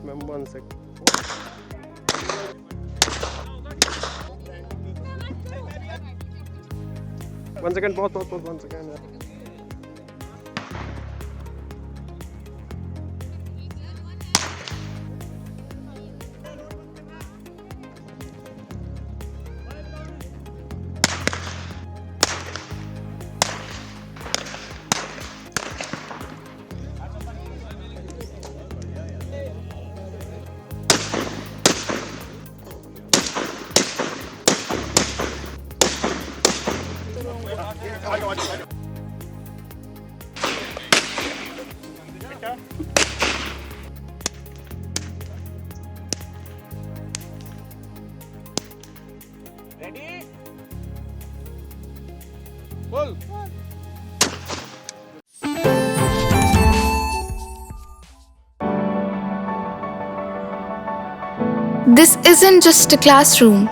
Ma'am 1 second. 1 second, pause 1 second. Ready बोल। This isn't just a classroom,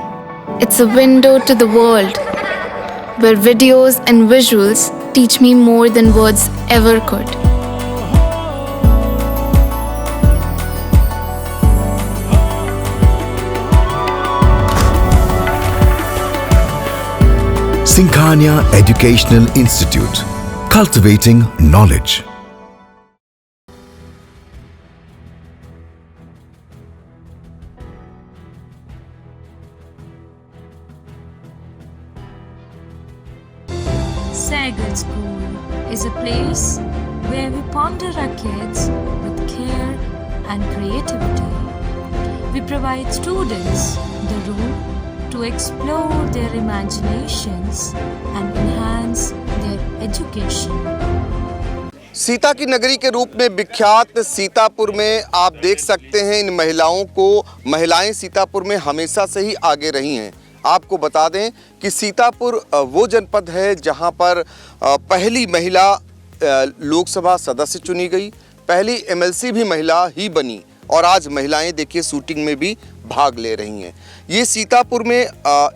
it's a window to the world, where videos and visuals teach me more than words ever could. Sinkhania Educational Institute, cultivating knowledge. Sagan School is a place where we ponder our kids with care and creativity. We provide students the room to explore their imaginations and enhance their education. Sita की नगरी के रूप में विख्यात सीतापुर में आप देख सकते हैं इन महिलाओं को। महिलाएं सीतापुर में हमेशा से ही आगे रही हैं। आपको बता दें कि सीतापुर वो जनपद है जहां पर पहली महिला लोकसभा सदस्य चुनी गई, पहली एमएलसी भी महिला ही बनी और आज महिलाएं देखिए शूटिंग में भी भाग ले रही हैं। ये सीतापुर में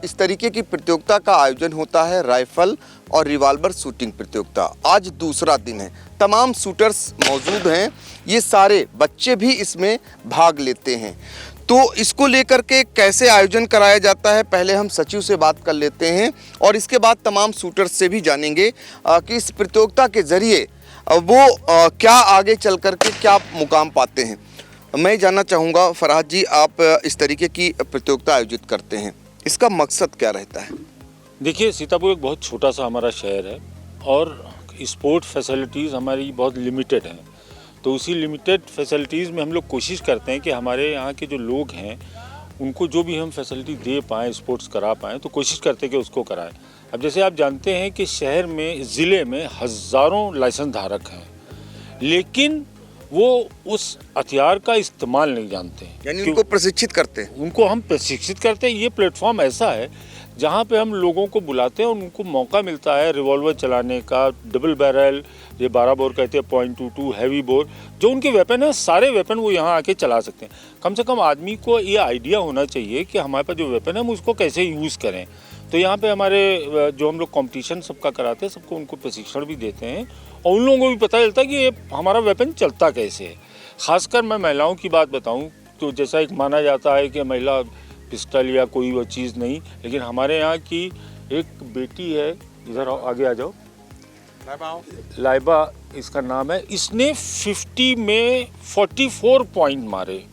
इस तरीके की प्रतियोगिता का आयोजन होता है, राइफल और रिवॉल्वर शूटिंग प्रतियोगिता। आज दूसरा दिन है, तमाम शूटर्स मौजूद हैं, ये सारे बच्चे भी इसमें भाग लेते हैं। तो इसको लेकर के कैसे आयोजन कराया जाता है, पहले हम सचिव से बात कर लेते हैं और इसके बाद तमाम शूटर्स से भी जानेंगे कि इस प्रतियोगिता के ज़रिए वो क्या आगे चल कर के क्या मुकाम पाते हैं। मैं जानना चाहूँगा फरहाद जी, आप इस तरीके की प्रतियोगिता आयोजित करते हैं, इसका मकसद क्या रहता है? देखिए, सीतापुर एक बहुत छोटा सा हमारा शहर है और स्पोर्ट फैसिलिटीज़ हमारी बहुत लिमिटेड हैं। तो उसी लिमिटेड फैसिलिटीज़ में हम लोग कोशिश करते हैं कि हमारे यहाँ के जो लोग हैं उनको जो भी हम फैसिलिटी दे पाएँ, स्पोर्ट्स करा पाएँ, तो कोशिश करते हैं कि उसको कराएं। अब जैसे आप जानते हैं कि शहर में, ज़िले में हज़ारों लाइसेंस धारक हैं, लेकिन वो उस हथियार का इस्तेमाल नहीं जानते हैं। यानी उनको प्रशिक्षित करते हैं? उनको हम प्रशिक्षित करते हैं। ये प्लेटफॉर्म ऐसा है जहाँ पे हम लोगों को बुलाते हैं और उनको मौका मिलता है रिवॉल्वर चलाने का, डबल बैरल, ये 12 बोर कहते हैं, .22 हैवी बोर, जो उनके वेपन है, सारे वेपन वो यहाँ आके चला सकते हैं। कम से कम आदमी को ये आइडिया होना चाहिए कि हमारे पास जो वेपन है हम उसको कैसे यूज़ करें। तो यहाँ पे हमारे जो हम लोग कंपटीशन सबका कराते हैं, सबको उनको प्रशिक्षण भी देते हैं और उन लोगों को भी पता चलता है कि ये हमारा वेपन चलता कैसे है। ख़ासकर मैं महिलाओं की बात बताऊँ तो जैसा एक माना जाता है कि महिला पिस्टल या कोई वो चीज़ नहीं, लेकिन हमारे यहाँ की एक बेटी है, इधर आगे आ जाओ, लाइबा इसका नाम है, इसने 50 में 44 पॉइंट मारे।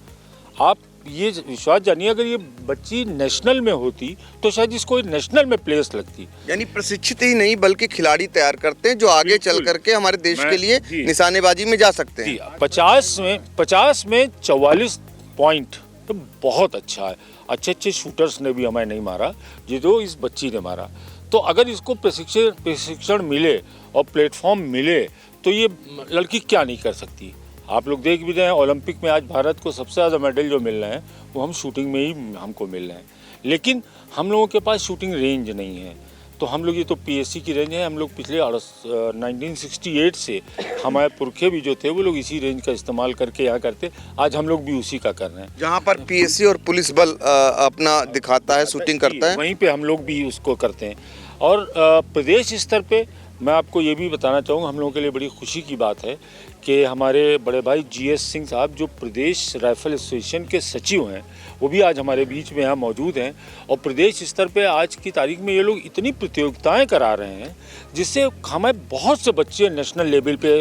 आप ये विश्वास जानिए, अगर ये बच्ची नेशनल में होती तो शायद इसको नेशनल में प्लेस लगती। यानी प्रशिक्षित ही नहीं बल्कि खिलाड़ी तैयार करते हैं जो आगे चल करके हमारे देश के लिए निशानेबाजी में जा सकते हैं। 50 में 44 पॉइंट तो बहुत अच्छा है। अच्छे शूटर्स ने भी हमें नहीं मारा, जो इस बच्ची ने मारा। तो अगर इसको प्रशिक्षण मिले और प्लेटफॉर्म मिले तो ये लड़की क्या नहीं कर सकती। आप लोग देख भी रहे हैं, ओलंपिक में आज भारत को सबसे ज़्यादा मेडल जो मिल रहे हैं वो हम शूटिंग में ही हमको मिल रहे हैं। लेकिन हम लोगों के पास शूटिंग रेंज नहीं है, तो हम लोग ये तो पीएससी की रेंज है। हम लोग पिछले 1968 से हमारे पुरखे भी जो थे वो लोग इसी रेंज का इस्तेमाल करके यहाँ करते, आज हम लोग भी उसी का कर रहे हैं। जहाँ पर पीएससी और पुलिस बल अपना दिखाता है, शूटिंग करता है, वहीं पे हम लोग भी उसको करते हैं। और प्रदेश स्तर पे मैं आपको ये भी बताना चाहूँगा, हम लोगों के लिए बड़ी खुशी की बात है कि हमारे बड़े भाई GS सिंह साहब जो प्रदेश राइफल एसोसिएशन के सचिव हैं, वो भी आज हमारे बीच में यहाँ मौजूद हैं। और प्रदेश स्तर पे आज की तारीख में ये लोग इतनी प्रतियोगिताएं करा रहे हैं जिससे हमें बहुत से बच्चे नेशनल लेवल पे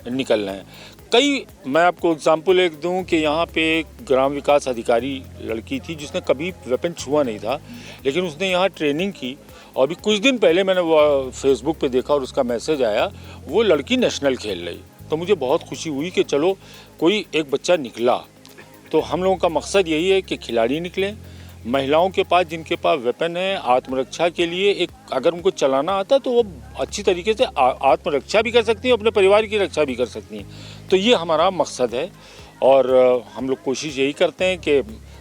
निकल रहे हैं। मैं आपको एग्जाम्पल एक दूं कि यहाँ पे एक ग्राम विकास अधिकारी लड़की थी जिसने कभी वेपन छुआ नहीं था, लेकिन उसने यहाँ ट्रेनिंग की और अभी कुछ दिन पहले मैंने वो फेसबुक पे देखा और उसका मैसेज आया, वो लड़की नेशनल खेल रही। तो मुझे बहुत खुशी हुई कि चलो कोई एक बच्चा निकला। तो हम लोगों का मकसद यही है कि खिलाड़ी निकलें, महिलाओं के पास जिनके पास वेपन है आत्मरक्षा के लिए, एक अगर उनको चलाना आता है तो वो अच्छी तरीके से आत्मरक्षा भी कर सकती हैं, अपने परिवार की रक्षा भी कर सकती हैं। तो ये हमारा मकसद है और हम लोग कोशिश यही करते हैं कि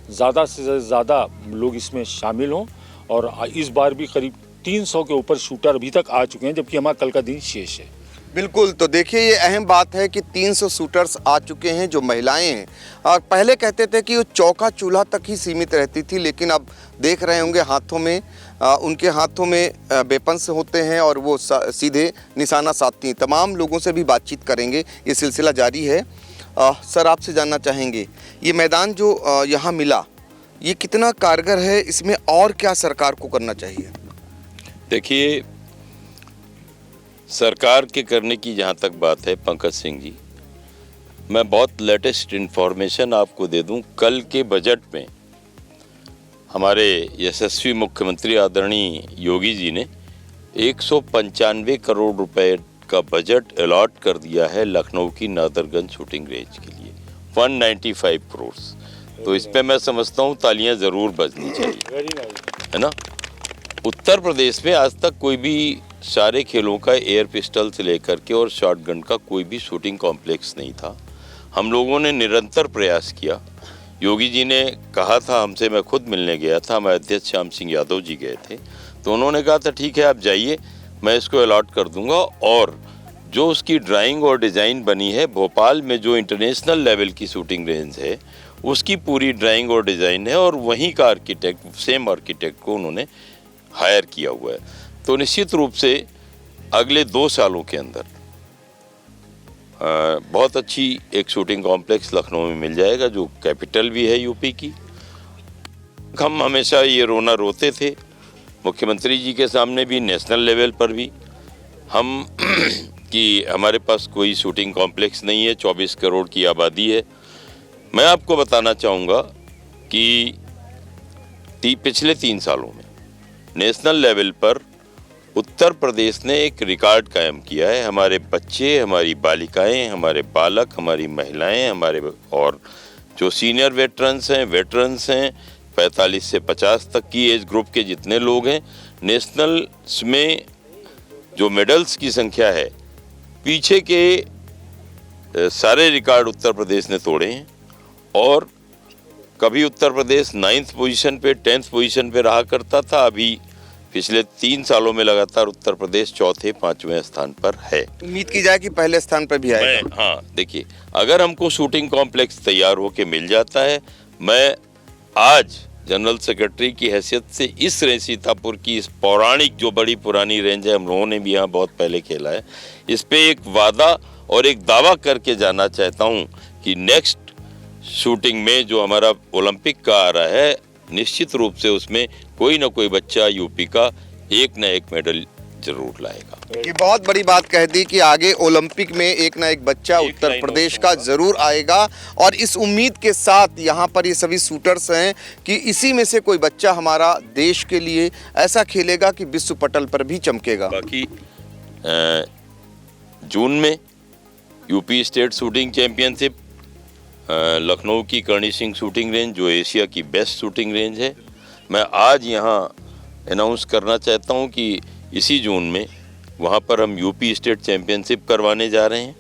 ज़्यादा से ज़्यादा लोग इसमें शामिल हों। और इस बार भी करीब 300 के ऊपर शूटर अभी तक आ चुके हैं, जबकि हमारा कल का दिन शेष है। बिल्कुल, तो देखिए ये अहम बात है कि 300 शूटर्स आ चुके हैं जो महिलाएं हैं। और पहले कहते थे कि वो चौका चूल्हा तक ही सीमित रहती थी, लेकिन अब देख रहे होंगे हाथों में उनके हाथों में वेपन्स होते हैं और वो सीधे निशाना साधती हैं। तमाम लोगों से भी बातचीत करेंगे, ये सिलसिला जारी है। सर, आपसे जानना चाहेंगे ये मैदान जो यहाँ मिला ये कितना कारगर है, इसमें और क्या सरकार को करना चाहिए? देखिए, सरकार के करने की जहाँ तक बात है पंकज सिंह जी, मैं बहुत लेटेस्ट इन्फॉर्मेशन आपको दे दूं। कल के बजट में हमारे यशस्वी मुख्यमंत्री आदरणीय योगी जी ने 195 करोड़ रुपए का बजट अलॉट कर दिया है लखनऊ की नादरगंज शूटिंग रेंज के लिए, 195 करोड़। तो इस पे मैं समझता हूँ तालियां ज़रूर बजनी चाहिए, है ना। उत्तर प्रदेश में आज तक कोई भी सारे खेलों का एयर पिस्टल से लेकर के और शॉट गन का कोई भी शूटिंग कॉम्प्लेक्स नहीं था। हम लोगों ने निरंतर प्रयास किया। योगी जी ने कहा था हमसे, मैं खुद मिलने गया था, हमारे अध्यक्ष श्याम सिंह यादव जी गए थे, तो उन्होंने कहा था ठीक है आप जाइए, मैं इसको अलॉट कर दूंगा। और जो उसकी ड्राइंग और डिज़ाइन बनी है, भोपाल में जो इंटरनेशनल लेवल की शूटिंग रेंज है उसकी पूरी ड्राइंग और डिज़ाइन है और वहीं का आर्किटेक्ट, सेम आर्किटेक्ट को उन्होंने हायर किया हुआ है। तो निश्चित रूप से अगले 2 सालों के अंदर बहुत अच्छी एक शूटिंग कॉम्प्लेक्स लखनऊ में मिल जाएगा, जो कैपिटल भी है यूपी की। हम हमेशा ये रोना रोते थे मुख्यमंत्री जी के सामने भी, नेशनल लेवल पर भी, हम कि हमारे पास कोई शूटिंग कॉम्प्लेक्स नहीं है, 24 करोड़ की आबादी है। मैं आपको बताना चाहूँगा कि पिछले 3 सालों में नेशनल लेवल पर उत्तर प्रदेश ने एक रिकॉर्ड कायम किया है। हमारे बच्चे, हमारी बालिकाएं, हमारे बालक, हमारी महिलाएं, हमारे और जो सीनियर वेटरन्स हैं 45 से 50 तक की एज ग्रुप के जितने लोग हैं, नेशनल में जो मेडल्स की संख्या है, पीछे के सारे रिकॉर्ड उत्तर प्रदेश ने तोड़े हैं। और कभी उत्तर प्रदेश 9th पोजीशन पे, 10th पोजीशन पे रहा करता था, अभी पिछले 3 सालों में लगातार उत्तर प्रदेश 4थे 5वें स्थान पर है। उम्मीद की जाए कि पहले स्थान पर भी आएगा। हाँ, देखिए, अगर हमको शूटिंग कॉम्प्लेक्स तैयार होके मिल जाता है, मैं आज जनरल सेक्रेटरी की हैसियत से इस रेंज सीतापुर की इस पौराणिक जो बड़ी पुरानी रेंज है, हम लोगों ने भी यहाँ बहुत पहले खेला है, इस पे एक वादा और एक दावा करके जाना चाहता हूँ कि नेक्स्ट शूटिंग में जो हमारा ओलंपिक का आ रहा है, निश्चित रूप से उसमें कोई ना कोई बच्चा यूपी का एक ना एक मेडल जरूर लाएगा। ये बहुत बड़ी बात कह दी कि आगे ओलंपिक में एक ना एक बच्चा उत्तर प्रदेश का जरूर आएगा। और इस उम्मीद के साथ यहाँ पर ये सभी शूटर्स हैं कि इसी में से कोई बच्चा हमारा देश के लिए ऐसा खेलेगा कि विश्व पटल पर भी चमकेगा। बाकी जून में UP state shooting championship, Lucknow की कर्णी सिंह शूटिंग रेंज जो एशिया की बेस्ट शूटिंग रेंज है, मैं आज यहाँ अनाउंस करना चाहता हूँ कि इसी जून में वहाँ पर हम यूपी स्टेट चैंपियनशिप करवाने जा रहे हैं।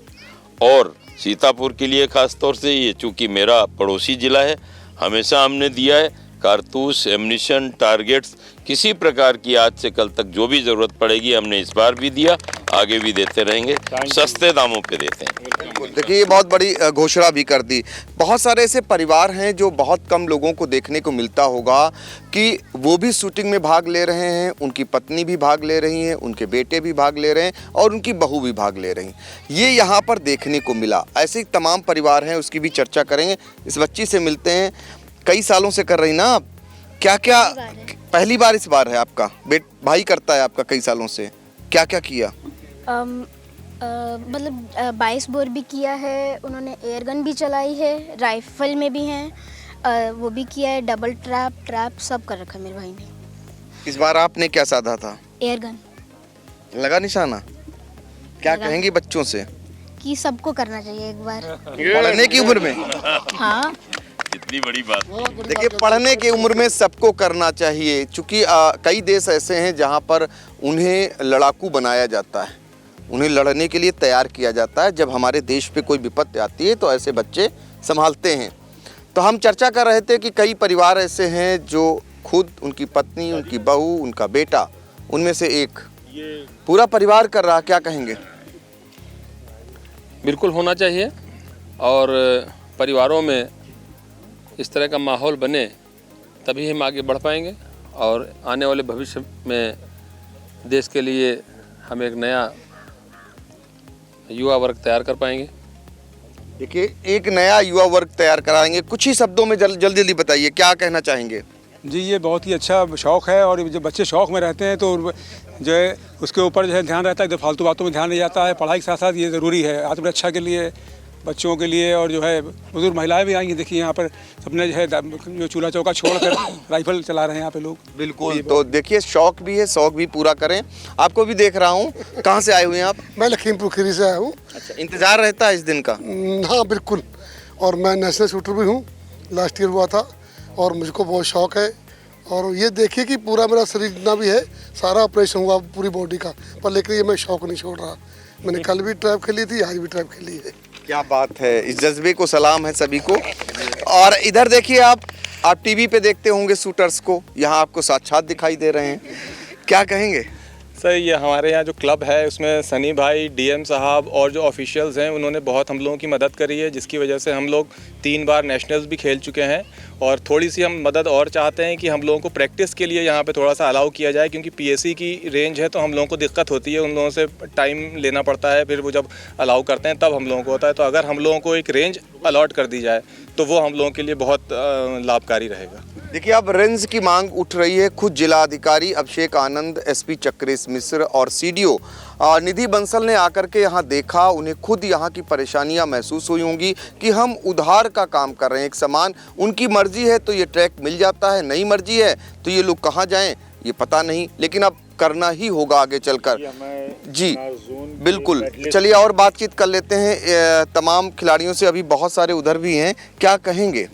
और सीतापुर के लिए ख़ास तौर से, ये चूँकि मेरा पड़ोसी ज़िला है, हमेशा हमने दिया है कारतूस, एम्यूनिशन, टारगेट्स, किसी प्रकार की आज से कल तक जो भी ज़रूरत पड़ेगी हमने इस बार भी दिया, आगे भी देते रहेंगे, सस्ते दामों पे देते हैं। देखिए ये बहुत बड़ी घोषणा भी कर दी। बहुत सारे ऐसे परिवार हैं जो बहुत कम लोगों को देखने को मिलता होगा कि वो भी शूटिंग में भाग ले रहे हैं, उनकी पत्नी भी भाग ले रही हैं, उनके बेटे भी भाग ले रहे हैं और उनकी बहू भी भाग ले रही हैं। ये यहाँ पर देखने को मिला। ऐसे तमाम परिवार हैं, उसकी भी चर्चा करेंगे। इस बच्ची से मिलते हैं। कई सालों से कर रही ना आप, क्या क्या पहली बार इस बार है आपका? भाई करता है आपका कई सालों से, क्या क्या किया? मतलब 22 बोर भी किया है उन्होंने, एयर गन भी चलाई है, राइफल में भी हैं, वो भी किया है, डबल ट्रैप सब कर रखा है मेरे भाई ने। इस बार आपने क्या साधा था? एयर गन लगा निशाना? क्या लगा। कहेंगी बच्चों से? कि सबको करना चाहिए एक बार। पढ़ने की उम्र में? हाँ इतनी बड़ी बात। देखिए पढ़ने की उम्र में सबको करना चाहिए, क्योंकि कई देश ऐसे हैं जहां पर उन्हें लड़ाकू बनाया जाता है, उन्हें लड़ने के लिए तैयार किया जाता है। जब हमारे देश पे कोई विपत्ति आती है तो ऐसे बच्चे संभालते हैं। तो हम चर्चा कर रहे थे कि कई परिवार ऐसे हैं जो खुद, उनकी पत्नी, उनकी बहू, उनका बेटा, उनमें से एक, पूरा परिवार कर रहा। क्या कहेंगे? बिल्कुल होना चाहिए, और परिवारों में इस तरह का माहौल बने तभी हम आगे बढ़ पाएंगे और आने वाले भविष्य में देश के लिए हम एक नया युवा वर्ग तैयार कर पाएंगे। देखिए एक नया युवा वर्ग तैयार कराएंगे। कुछ ही शब्दों में जल्दी बताइए, क्या कहना चाहेंगे? जी ये बहुत ही अच्छा शौक़ है, और जब बच्चे शौक़ में रहते हैं तो जो है उसके ऊपर जो है ध्यान रहता है, जब फालतू बातों में ध्यान नहीं जाता है। पढ़ाई के साथ साथ ये ज़रूरी है आत्मरक्षा के लिए, बच्चों के लिए, और जो है बुजुर्ग महिलाएं भी आई हैं। देखिए यहाँ पर सबने जो है जो चूल्हा चौका छोड़कर राइफल चला रहे हैं यहाँ पे लोग। बिल्कुल, तो देखिए शौक भी है, शौक भी पूरा करें। आपको भी देख रहा हूँ, कहाँ से आए हुए हैं आप? मैं लखीमपुर खीरी से आया हूँ। अच्छा, इंतजार रहता है इस दिन का? हाँ बिल्कुल, और मैं नेशनल शूटर भी हूँ, लास्ट ईयर हुआ था, और मुझको बहुत शौक है। और ये देखिए कि पूरा मेरा शरीर जितना भी है सारा ऑपरेशन हुआ पूरी बॉडी का, पर लेकिन ये मैं शौक नहीं छोड़ रहा। मैंने कल भी ट्रैप खेली थी, आज भी ट्रैप खेली है। क्या बात है, इस जज्बे को सलाम है सभी को। और इधर देखिए आप टीवी पे देखते होंगे शूटर्स को, यहाँ आपको साक्षात दिखाई दे रहे हैं। क्या कहेंगे? सर ये हमारे यहाँ जो क्लब है उसमें सनी भाई, डीएम साहब और जो ऑफिशियल्स हैं उन्होंने बहुत हम लोगों की मदद करी है, जिसकी वजह से हम लोग 3 बार नेशनल्स भी खेल चुके हैं। और थोड़ी सी हम मदद और चाहते हैं कि हम लोगों को प्रैक्टिस के लिए यहाँ पे थोड़ा सा अलाउ किया जाए, क्योंकि पीएससी की रेंज है तो हम लोगों को दिक्कत होती है, उन लोगों से टाइम लेना पड़ता है, फिर वो जब अलाउ करते हैं तब हम लोगों को होता है। तो अगर हम लोगों को एक रेंज अलॉट कर दी जाए तो वो हम लोगों के लिए बहुत लाभकारी रहेगा। देखिए अब रेंज की मांग उठ रही है। खुद जिलाधिकारी अभिषेक आनंद, एसपी चक्रेश मिश्र और सीडीओ निधि बंसल ने आकर के यहाँ देखा। उन्हें खुद यहाँ की परेशानियाँ महसूस हुई होंगी कि हम उधार का काम कर रहे हैं। एक सामान उनकी मर्जी है तो ये ट्रैक मिल जाता है, नहीं मर्जी है तो ये लोग कहाँ जाएं ये पता नहीं, लेकिन अब करना ही होगा आगे चलकर। जी बिल्कुल, चलिए और बातचीत कर लेते हैं तमाम खिलाड़ियों से। अभी बहुत सारे उधर भी हैं, क्या कहेंगे?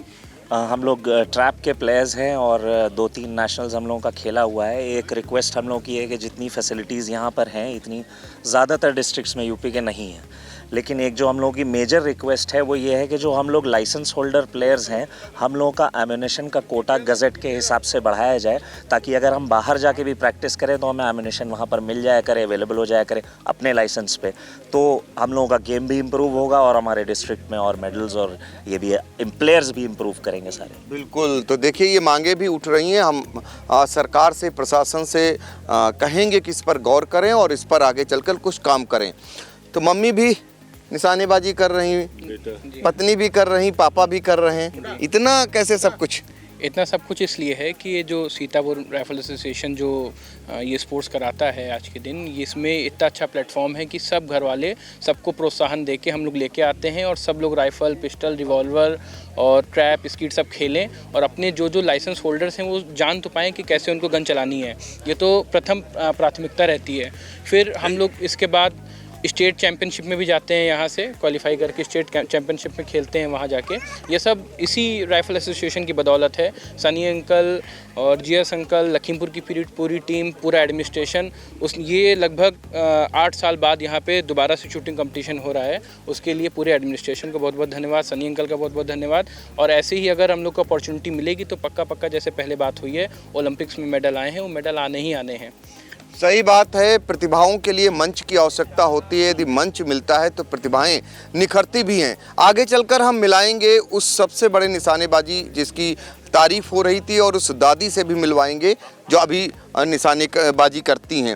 हम लोग ट्रैप के प्लेयर्स हैं और 2-3 नेशनल्स हम लोगों का खेला हुआ है। एक रिक्वेस्ट हम लोगों की है कि जितनी फैसिलिटीज़ यहाँ पर हैं इतनी ज़्यादातर डिस्ट्रिक्ट्स में यूपी के नहीं हैं, लेकिन एक जो हम लोगों की मेजर रिक्वेस्ट है वो ये है कि जो हम लोग लाइसेंस होल्डर प्लेयर्स हैं, हम लोगों का एम्यूनेशन का कोटा गज़ट के हिसाब से बढ़ाया जाए, ताकि अगर हम बाहर जाके भी प्रैक्टिस करें तो हमें एम्यूनेशन वहाँ पर मिल जाया करे, अवेलेबल हो जाया करे अपने लाइसेंस पे। तो हम लोगों का गेम भी इम्प्रूव होगा और हमारे डिस्ट्रिक्ट में और मेडल्स और ये भी प्लेयर्स भी इम्प्रूव करेंगे सारे। बिल्कुल, तो देखिए ये मांगे भी उठ रही हैं। हम सरकार से, प्रशासन से कहेंगे कि इस पर गौर करें और इस पर आगे चलकर कुछ काम करें। तो मम्मी भी निशानेबाजी कर रही, पत्नी भी कर रही, पापा भी कर रहे हैं, इतना कैसे सब कुछ? इतना सब कुछ इसलिए है कि ये जो सीतापुर राइफल एसोसिएशन जो ये स्पोर्ट्स कराता है आज के दिन, इसमें इतना अच्छा प्लेटफॉर्म है कि सब घर वाले सबको प्रोत्साहन देके हम लोग लेके आते हैं और सब लोग राइफ़ल, पिस्टल, रिवॉल्वर और ट्रैप, स्कीट सब खेलें और अपने जो जो लाइसेंस होल्डर्स हैं वो जान तो पाएँ कि कैसे उनको गन चलानी है। ये तो प्रथम प्राथमिकता रहती है। फिर हम लोग इसके बाद स्टेट चैम्पियनशिप में भी जाते हैं, यहाँ से क्वालिफाई करके स्टेट चैम्पियनशिप में खेलते हैं वहाँ जाके। ये सब इसी राइफल एसोसिएशन की बदौलत है। सनी अंकल और जीएस अंकल, लखीमपुर की पूरी टीम, पूरा एडमिनिस्ट्रेशन, ये लगभग 8 साल बाद यहाँ पे दोबारा से शूटिंग कंपटीशन हो रहा है। उसके लिए पूरे एडमिनिस्ट्रेशन को बहुत बहुत धन्यवाद, सनी अंकल का बहुत बहुत धन्यवाद। और ऐसे ही अगर हम लोग को अपॉर्चुनिटी मिलेगी तो पक्का जैसे पहले बात हुई है, ओलंपिक्स में मेडल आए हैं, वो मेडल आने ही आने हैं। सही बात है, प्रतिभाओं के लिए मंच की आवश्यकता होती है। यदि मंच मिलता है तो प्रतिभाएं निखरती भी हैं। आगे चलकर हम मिलाएंगे उस सबसे बड़े निशानेबाजी जिसकी तारीफ हो रही थी और उस दादी से भी मिलवाएंगे जो अभी निशानेबाजी करती हैं।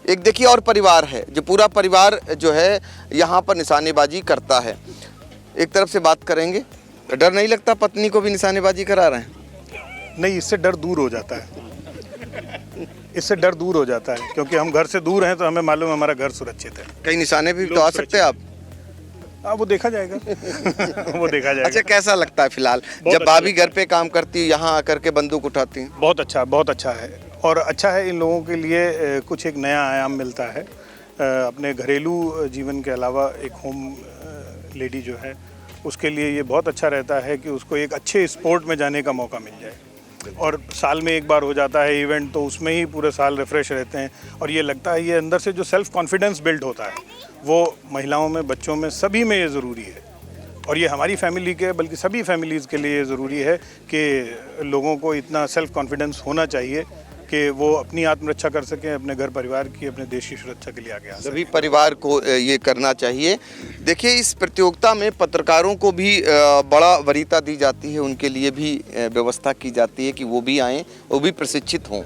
एक देखिए और परिवार है, जो पूरा परिवार जो है यहाँ पर निशानेबाजी करता है। एक तरफ से बात करेंगे, डर नहीं लगता पत्नी को भी निशानेबाजी करा रहे हैं? नहीं, इससे डर दूर हो जाता है, इससे डर दूर हो जाता है, क्योंकि हम घर से दूर हैं तो हमें मालूम है हमारा घर सुरक्षित है। कई निशाने भी तो आ सकते हैं आप? वो देखा जाएगा वो देखा जाएगा। अच्छा, कैसा लगता है फिलहाल जब भाभी घर पे काम करती है, यहाँ आकर के बंदूक उठाती हैं? बहुत अच्छा है। और अच्छा है, इन लोगों के लिए कुछ एक नया आयाम मिलता है। अपने घरेलू जीवन के अलावा एक होम लेडी जो है उसके लिए ये बहुत अच्छा रहता है कि उसको एक अच्छे स्पोर्ट में जाने का मौका मिल जाए। और साल में एक बार हो जाता है इवेंट, तो उसमें ही पूरे साल रिफ़्रेश रहते हैं। और ये लगता है ये अंदर से जो सेल्फ़ कॉन्फिडेंस बिल्ड होता है वो महिलाओं में, बच्चों में, सभी में ये ज़रूरी है। और ये हमारी फैमिली के बल्कि सभी फैमिलीज़ के लिए ज़रूरी है कि लोगों को इतना सेल्फ़ कॉन्फिडेंस होना चाहिए कि वो अपनी आत्मरक्षा कर सकें, अपने घर परिवार की, अपने देश की सुरक्षा के लिए आगे आ सकें। सभी परिवार को ये करना चाहिए। देखिए, इस प्रतियोगिता में पत्रकारों को भी बड़ा वरीयता दी जाती है, उनके लिए भी व्यवस्था की जाती है कि वो भी आएँ, वो भी प्रशिक्षित हों।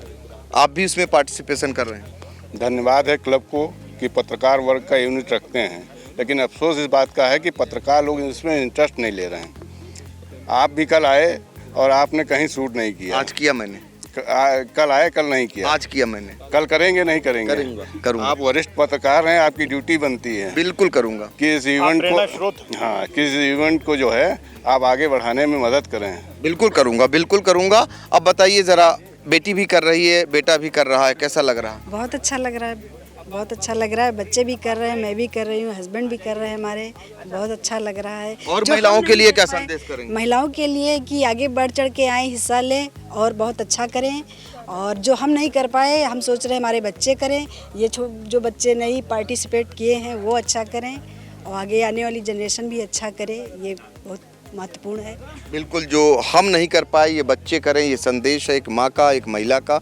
आप भी उसमें पार्टिसिपेशन कर रहे हैं। धन्यवाद है क्लब को कि पत्रकार वर्ग का यूनिट रखते हैं, लेकिन अफसोस इस बात का है कि पत्रकार लोग इसमें इंटरेस्ट नहीं ले रहे हैं। आप भी कल आए और आपने कहीं शूट नहीं किया। आज किया मैंने। कल आए, कल नहीं किया। आज किया मैंने। कल करेंगे? नहीं करेंगे? करूँगा। आप वरिष्ठ पत्रकार हैं, आपकी ड्यूटी बनती है। बिल्कुल करूँगा कि इस इवेंट को, हाँ, कि इस इवेंट को जो है आप आगे बढ़ाने में मदद करें। बिल्कुल करूँगा। अब बताइए ज़रा, बेटी भी कर रही है, बेटा भी कर रहा है, कैसा लग रहा है? बहुत अच्छा लग रहा है, बच्चे भी कर रहे हैं, मैं भी कर रही हूँ, हस्बैंड भी कर रहे हैं हमारे। बहुत अच्छा लग रहा है। और महिलाओं के लिए क्या संदेश करेंगे? महिलाओं के लिए कि आगे बढ़ चढ़ के आए, हिस्सा लें और बहुत अच्छा करें। और जो हम नहीं कर पाए, हम सोच रहे हैं हमारे बच्चे करें। ये जो बच्चे नहीं पार्टिसिपेट किए हैं वो अच्छा करें और आगे आने वाली जनरेशन भी अच्छा करे, ये बहुत महत्वपूर्ण है। बिल्कुल, जो हम नहीं कर पाए ये बच्चे करें, ये संदेश है एक माँ का, एक महिला का।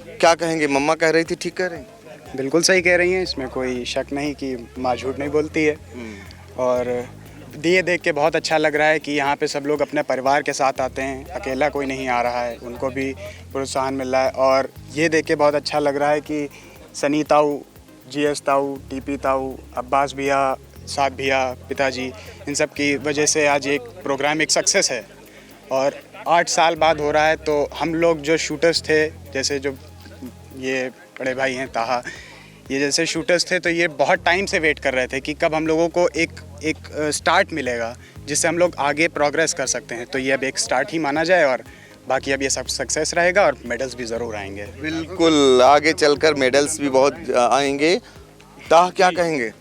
क्या कहेंगे? मम्मा कह रही थी, ठीक कह रही हैं? बिल्कुल सही कह रही हैं, इसमें कोई शक नहीं कि माँ झूठ नहीं बोलती है। और ये देख के बहुत अच्छा लग रहा है कि यहाँ पे सब लोग अपने परिवार के साथ आते हैं, अकेला कोई नहीं आ रहा है, उनको भी प्रोत्साहन मिल रहा है। और ये देख के बहुत अच्छा लग रहा है कि सनी ताऊ, जीएस ताऊ, टीपी ताऊ, अब्बास भैया, साथ भैया, पिताजी, इन सब की वजह से आज एक प्रोग्राम एक सक्सेस है। और 8 साल बाद हो रहा है, तो हम लोग जो शूटर्स थे, जैसे जो ये बड़े भाई हैं ताहा, ये जैसे शूटर्स थे, तो ये बहुत टाइम से वेट कर रहे थे कि कब हम लोगों को एक स्टार्ट मिलेगा जिससे हम लोग आगे प्रोग्रेस कर सकते हैं। तो ये अब एक स्टार्ट ही माना जाए और बाकी अब ये सब सक्सेस रहेगा और मेडल्स भी ज़रूर आएंगे। बिल्कुल, आगे चलकर मेडल्स भी बहुत आएंगे। ताहा, क्या कहेंगे?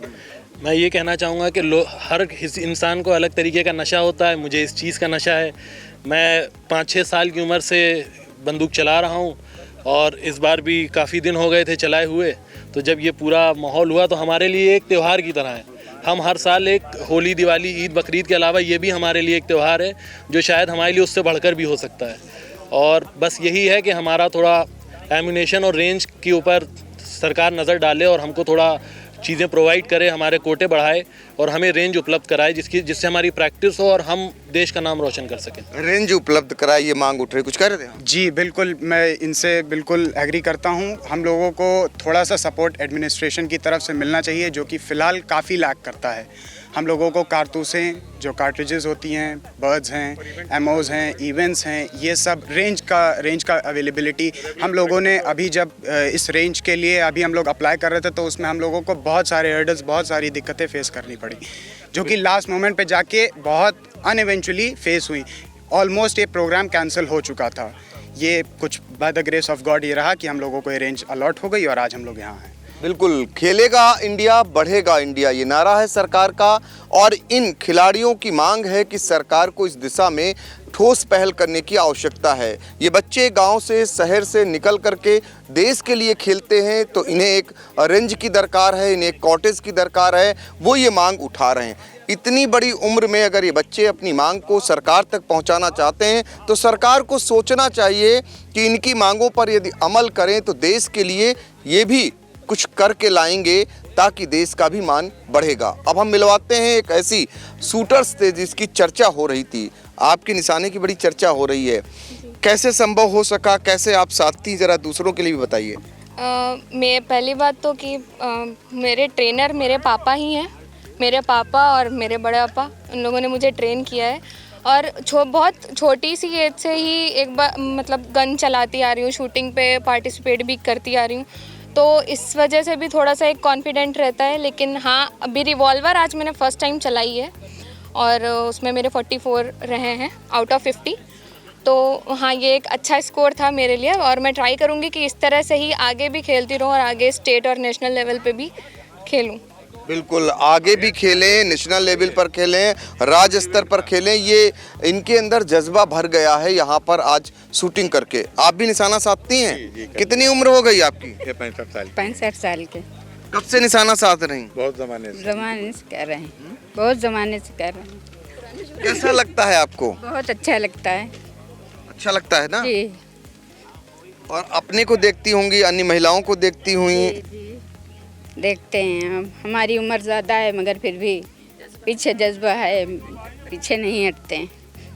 मैं ये कहना चाहूँगा कि हर इंसान को अलग तरीके का नशा होता है। मुझे इस चीज़ का नशा है। मैं 5-6 साल की उम्र से बंदूक चला रहा हूँ और इस बार भी काफ़ी दिन हो गए थे चलाए हुए। तो जब ये पूरा माहौल हुआ तो हमारे लिए एक त्यौहार की तरह है। हम हर साल एक होली, दिवाली, ईद, बकरीद के अलावा ये भी हमारे लिए एक त्यौहार है जो शायद हमारे लिए उससे बढ़कर भी हो सकता है। और बस यही है कि हमारा थोड़ा एम्यूनेशन और रेंज के ऊपर सरकार नज़र डाले और हमको थोड़ा चीज़ें प्रोवाइड करे, हमारे कोटे बढ़ाए और हमें रेंज उपलब्ध कराए जिससे हमारी प्रैक्टिस हो और हम देश का नाम रोशन कर सकें। रेंज उपलब्ध कराए, ये मांग उठ रही, कुछ कह रहे थे? जी बिल्कुल, मैं इनसे बिल्कुल एग्री करता हूँ। हम लोगों को थोड़ा सा सपोर्ट एडमिनिस्ट्रेशन की तरफ से मिलना चाहिए, जो कि फ़िलहाल काफ़ी लैक करता है। हम लोगों को कारतूसें, जो कार्ट्रिजेस होती हैं, बर्ड्स हैं, एमओज़ हैं, इवेंट्स हैं, ये सब रेंज का अवेलेबिलिटी हम लोगों ने अभी जब इस रेंज के लिए अभी हम लोग अप्लाई कर रहे थे तो उसमें हम लोगों को बहुत सारे हर्डल्स, बहुत सारी दिक्कतें फेस करनी पड़ी, जो कि लास्ट मोमेंट पे जाके बहुत अनइवेंचुअली फेस हुई। ऑलमोस्ट ये प्रोग्राम कैंसिल हो चुका था। ये कुछ by the grace of God ये रहा कि हम लोगों को ये रेंज अलॉट हो गई और आज हम लोग यहाँ हैं। बिल्कुल, खेलेगा इंडिया बढ़ेगा इंडिया, ये नारा है सरकार का। और इन खिलाड़ियों की मांग है कि सरकार को इस दिशा में ठोस पहल करने की आवश्यकता है। ये बच्चे गांव से, शहर से निकल करके देश के लिए खेलते हैं, तो इन्हें एक रेंज की दरकार है, इन्हें एक कॉटेज की दरकार है, वो ये मांग उठा रहे हैं। इतनी बड़ी उम्र में अगर ये बच्चे अपनी मांग को सरकार तक पहुंचाना चाहते हैं तो सरकार को सोचना चाहिए कि इनकी मांगों पर यदि अमल करें तो देश के लिए ये भी कुछ करके लाएंगे, ताकि देश का भी मान बढ़ेगा। अब हम मिलवाते हैं एक ऐसी शूटर्स से जिसकी चर्चा हो रही थी, आपके निशाने की बड़ी चर्चा हो रही है, कैसे संभव हो सका, कैसे आप साथ थी, ज़रा दूसरों के लिए भी बताइए। मैं पहली बात तो कि मेरे ट्रेनर मेरे पापा ही हैं, मेरे पापा और मेरे बड़े पापा, उन लोगों ने मुझे ट्रेन किया है। और बहुत छोटी सी एज से ही एक बार मतलब गन चलाती आ रही हूँ, शूटिंग पे पार्टिसिपेट भी करती आ रही हूँ, तो इस वजह से भी थोड़ा सा एक कॉन्फिडेंट रहता है। लेकिन हाँ, अभी रिवॉल्वर आज मैंने फ़र्स्ट टाइम चलाई है और उसमें मेरे 44 रहे हैं आउट ऑफ 50। तो हाँ, ये एक अच्छा स्कोर था मेरे लिए और मैं ट्राई करूँगी कि इस तरह से ही आगे भी खेलती रहूँ और आगे स्टेट और नेशनल लेवल पे भी खेलूँ। बिल्कुल, आगे भी खेलें, नेशनल लेवल पर खेलें, राज्य स्तर पर खेलें, ये इनके अंदर जज्बा भर गया है यहाँ पर आज शूटिंग करके। आप भी निशाना साधती हैं? कितनी उम्र हो गई आपकी? 65 साल के। कब से निशाना साध रही? बहुत ज़माने से कर रहे हैं, बहुत ज़माने से कर रहे हैं। कैसा लगता है आपको? बहुत अच्छा लगता है। अच्छा लगता है ना? जी। और अपने को देखती होंगी, अन्य महिलाओं को देखती हुई? देखते हैं, हमारी उम्र ज़्यादा है मगर फिर भी पीछे जज्बा है, पीछे नहीं हटते हैं।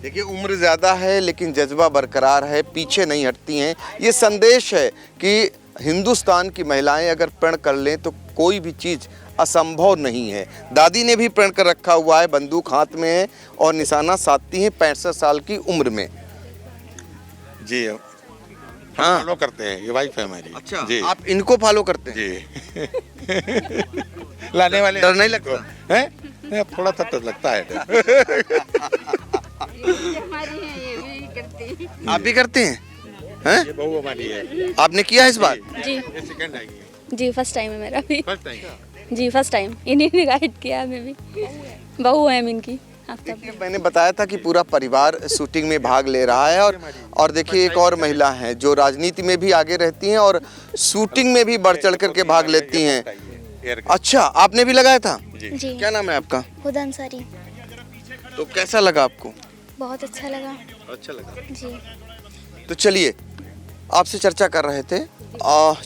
देखिए, उम्र ज़्यादा है लेकिन जज्बा बरकरार है, पीछे नहीं हटती हैं। ये संदेश है कि हिंदुस्तान की महिलाएं अगर प्रण कर लें तो कोई भी चीज़ असंभव नहीं है। दादी ने भी प्रण कर रखा हुआ है, बंदूक हाथ में है और निशाना साधती हैं 65 साल की उम्र में। जी हाँ, फॉलो करते हैं, ये वाइफ है हमारी। अच्छा जी, आप इनको फॉलो करते हैं? जी। लाने वाले डर नहीं लगता है? थोड़ा सा तो लगता है। आप भी करते हैं? हैं? ये बहू हमारी है। आपने किया है इस बार? जी, सेकंड आई है। जी फर्स्ट टाइम है मेरा भी। First time? जी फर्स्ट टाइम, इन्हीं ने गाइड किया, मैं भी बहू है इनकी। देखिए, मैंने बताया था कि पूरा परिवार शूटिंग में भाग ले रहा है और देखिए एक और महिला हैं जो राजनीति में भी आगे रहती हैं और शूटिंग में भी बढ़ चढ़ करके भाग लेती हैं। अच्छा, आपने भी लगाया था? जी। क्या नाम है आपका? खुदा अंसारी। तो कैसा लगा आपको? बहुत अच्छा लगा। अच्छा लगा जी। तो चलिए, आपसे चर्चा कर रहे थे,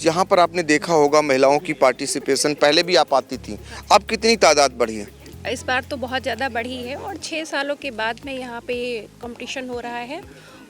यहाँ पर आपने देखा होगा महिलाओं की पार्टिसिपेशन, पहले भी आप आती थी, अब कितनी तादाद बढ़ी है? इस बार तो बहुत ज़्यादा बढ़ी है और 6 सालों के बाद में यहाँ पे कंपटीशन हो रहा है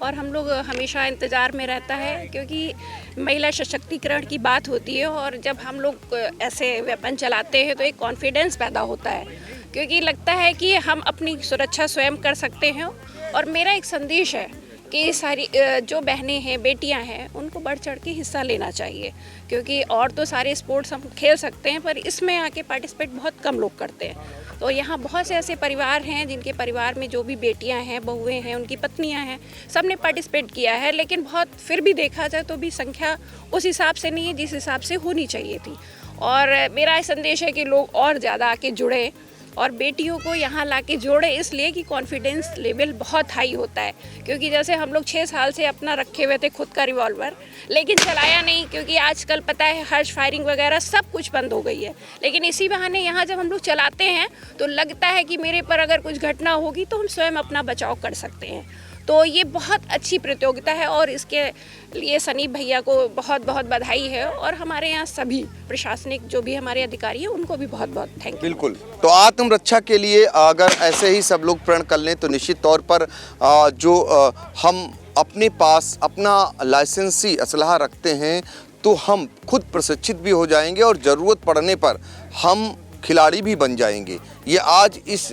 और हम लोग हमेशा इंतज़ार में रहता है, क्योंकि महिला सशक्तिकरण की बात होती है और जब हम लोग ऐसे वेपन चलाते हैं तो एक कॉन्फिडेंस पैदा होता है, क्योंकि लगता है कि हम अपनी सुरक्षा स्वयं कर सकते हैं। और मेरा एक संदेश है कि सारी जो बहनें हैं, बेटियां हैं, उनको बढ़ चढ़ के हिस्सा लेना चाहिए, क्योंकि और तो सारे स्पोर्ट्स हम खेल सकते हैं पर इसमें आके पार्टिसिपेट बहुत कम लोग करते हैं। तो यहाँ बहुत से ऐसे परिवार हैं जिनके परिवार में जो भी बेटियां हैं, बहुएं हैं, उनकी पत्नियां हैं, सब ने पार्टिसिपेट किया है, लेकिन बहुत फिर भी देखा जाए तो भी संख्या उस हिसाब से नहीं है जिस हिसाब से होनी चाहिए थी। और मेरा संदेश है कि लोग और ज़्यादा आके जुड़े और बेटियों को यहाँ लाके जोड़े, इसलिए कि कॉन्फिडेंस लेवल बहुत हाई होता है। क्योंकि जैसे हम लोग 6 साल से अपना रखे हुए थे खुद का रिवॉल्वर, लेकिन चलाया नहीं, क्योंकि आजकल पता है हर्ष फायरिंग वगैरह सब कुछ बंद हो गई है। लेकिन इसी बहाने यहाँ जब हम लोग चलाते हैं तो लगता है कि मेरे पर अगर कुछ घटना होगी तो हम स्वयं अपना बचाव कर सकते हैं। तो ये बहुत अच्छी प्रतियोगिता है और इसके लिए सनी भैया को बहुत बहुत बधाई है और हमारे यहाँ सभी प्रशासनिक जो भी हमारे अधिकारी हैं उनको भी बहुत बहुत थैंक यू। बिल्कुल, तो आत्मरक्षा के लिए अगर ऐसे ही सब लोग प्रण कर लें तो निश्चित तौर पर जो हम अपने पास अपना लाइसेंसी असलहा रखते हैं तो हम खुद प्रशिक्षित भी हो जाएंगे और ज़रूरत पड़ने पर हम खिलाड़ी भी बन जाएंगे। ये आज इस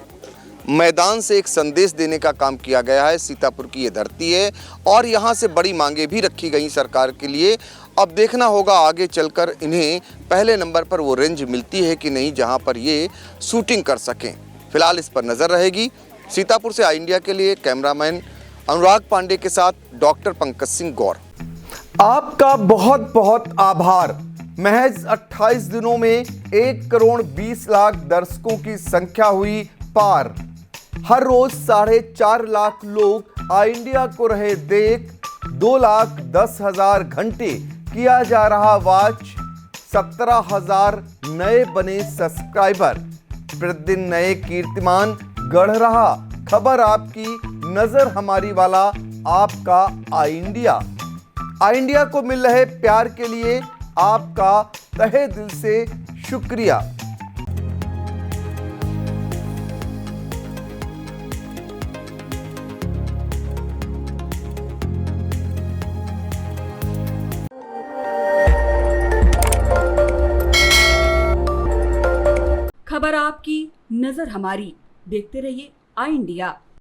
मैदान से एक संदेश देने का काम किया गया है। सीतापुर की ये धरती है और यहाँ से बड़ी मांगे भी रखी गई सरकार के लिए। अब देखना होगा आगे चलकर इन्हें पहले नंबर पर वो रेंज मिलती है कि नहीं जहाँ पर ये शूटिंग कर सकें। फिलहाल इस पर नज़र रहेगी। सीतापुर से आई इंडिया के लिए कैमरामैन अनुराग पांडे के साथ डॉक्टर पंकज सिंह गौर। आपका बहुत बहुत आभार। महज 28 दिनों में 1 करोड़ 20 लाख दर्शकों की संख्या हुई पार। हर रोज 4.5 लाख लोग आई इंडिया को रहे देख। 2,10,000 घंटे किया जा रहा वॉच। 17,000 नए बने सब्सक्राइबर। प्रतिदिन नए कीर्तिमान गढ़ रहा खबर आपकी, नजर हमारी वाला आपका आई इंडिया। आई इंडिया को मिल रहे प्यार के लिए आपका तहे दिल से शुक्रिया। खबर आपकी, नजर हमारी। देखते रहिए आई इंडिया।